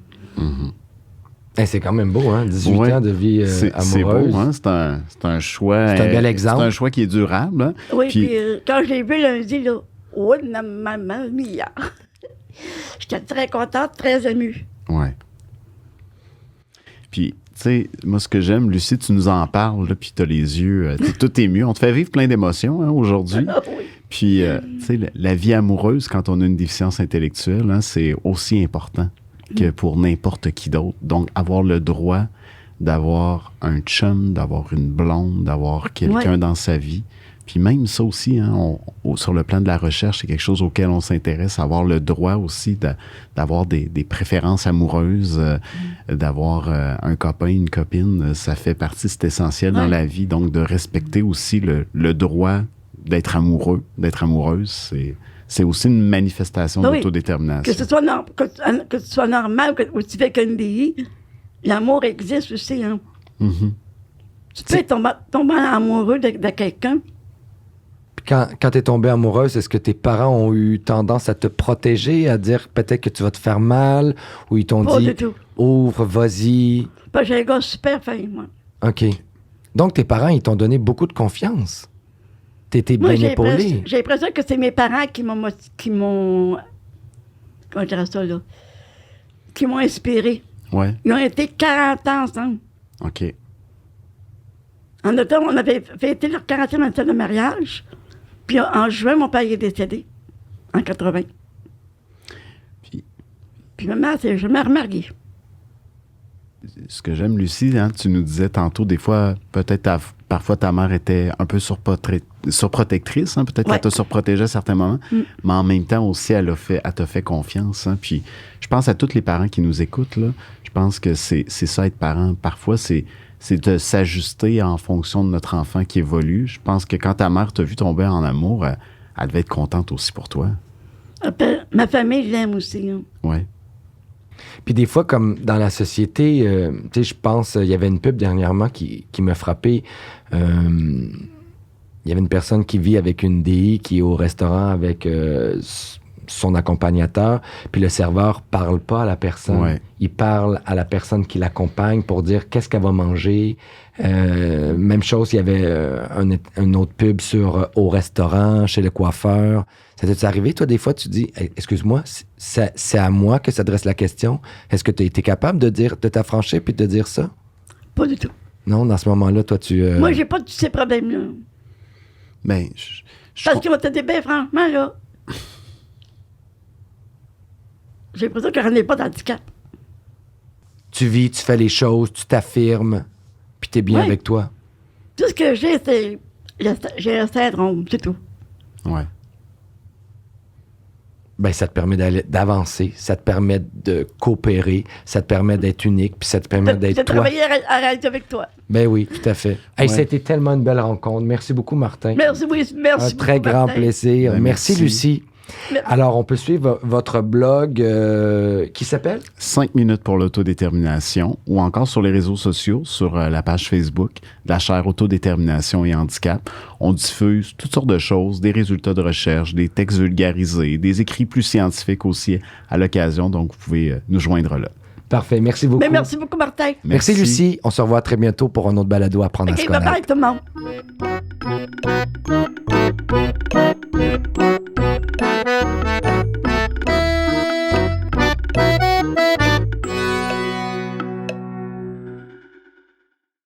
Hey, c'est quand même beau, hein? 18 ans de vie amoureuse. C'est beau, hein? C'est un choix... C'est un bel exemple. C'est un choix qui est durable. Hein? Oui, puis quand je l'ai vu lundi, là, oh, mamma mia! J'étais très contente, très émue. Ouais. Puis, tu sais, moi, ce que j'aime, Lucie, tu nous en parles, là, puis t'as les yeux, t'es tout ému. On te fait vivre plein d'émotions, hein, aujourd'hui. Oui. Puis, tu sais, la vie amoureuse, quand on a une déficience intellectuelle, hein, c'est aussi important que pour n'importe qui d'autre. Donc, avoir le droit d'avoir un chum, d'avoir une blonde, d'avoir quelqu'un dans sa vie. Puis même ça aussi, hein, sur le plan de la recherche, c'est quelque chose auquel on s'intéresse, avoir le droit aussi d'avoir des préférences amoureuses, d'avoir un copain, une copine, ça fait partie, c'est essentiel dans la vie. Donc, de respecter aussi le droit d'être amoureux, d'être amoureuse, c'est aussi une manifestation d'autodétermination. Que ce soit normal ou tu fais qu'une vie, l'amour existe aussi. Hein. Tu peux tomber amoureux de quelqu'un. Quand tu es tombée amoureuse, est-ce que tes parents ont eu tendance à te protéger, à dire peut-être que tu vas te faire mal, ou ils t'ont dit ouvre, vas-y? Ben, j'ai un gars super fin, moi. OK. Donc, tes parents, ils t'ont donné beaucoup de confiance. T'étais bien épaulée. J'ai l'impression que c'est mes parents qui m'ont. Comment je dirais ça, là? Qui m'ont inspiré. Ouais. Ils ont été 40 ans ensemble. OK. En octobre, on avait fêté leur 40e anniversaire de mariage. Puis en juin, mon père est décédé. En 80. Puis ma mère s'est jamais remariée. Ce que j'aime, Lucie, hein, tu nous disais tantôt, des fois, peut-être parfois ta mère était un peu surprotectrice, hein, peut-être qu'elle t'a surprotégé à certains moments, mais en même temps aussi, elle t'a fait confiance. Hein, puis je pense à tous les parents qui nous écoutent, là, je pense que c'est ça, être parent. Parfois, c'est de s'ajuster en fonction de notre enfant qui évolue. Je pense que quand ta mère t'a vu tomber en amour, elle devait être contente aussi pour toi. Ma famille l'aime aussi. Hein. Oui. Puis des fois, comme dans la société, tu sais, je pense, il y avait une pub dernièrement qui m'a frappé. Il y avait une personne qui vit avec une DI qui est au restaurant avec son accompagnateur, puis le serveur parle pas à la personne. Ouais. Il parle à la personne qui l'accompagne pour dire qu'est-ce qu'elle va manger. Même chose, il y avait une autre pub au restaurant, chez le coiffeur. Ça t'est arrivé, toi, des fois, tu dis, hey, excuse-moi, c'est à moi que s'adresse la question. Est-ce que tu as été capable de t'affranchir puis de dire ça? Pas du tout. Non, dans ce moment-là, toi, tu... Moi, j'ai pas tous ces problèmes-là. Ben, Parce que, te dire, ben, franchement, là, j'ai l'impression que je n'ai pas d'handicap. Tu vis, tu fais les choses, tu t'affirmes, puis t'es bien avec toi. Tout ce que j'ai, c'est... J'ai un syndrome, c'est tout. Ouais. Ben, ça te permet d'avancer, ça te permet de coopérer, ça te permet d'être unique, puis ça te permet d'être toi. De travailler à réaliser avec toi. Ben oui, tout à fait. Hey, c'était tellement une belle rencontre. Merci beaucoup, Martin. Merci, oui, merci. Un très grand plaisir. Ben, merci, Lucie. Alors, on peut suivre votre blog qui s'appelle? 5 minutes pour l'autodétermination ou encore sur les réseaux sociaux, sur la page Facebook de la chaire Autodétermination et Handicap. On diffuse toutes sortes de choses, des résultats de recherche, des textes vulgarisés, des écrits plus scientifiques aussi à l'occasion. Donc, vous pouvez nous joindre là. Parfait. Merci beaucoup. Mais merci beaucoup, Martin. Merci, Lucie. On se revoit très bientôt pour un autre balado à prendre à se OK, connaître. bye-bye tout le monde.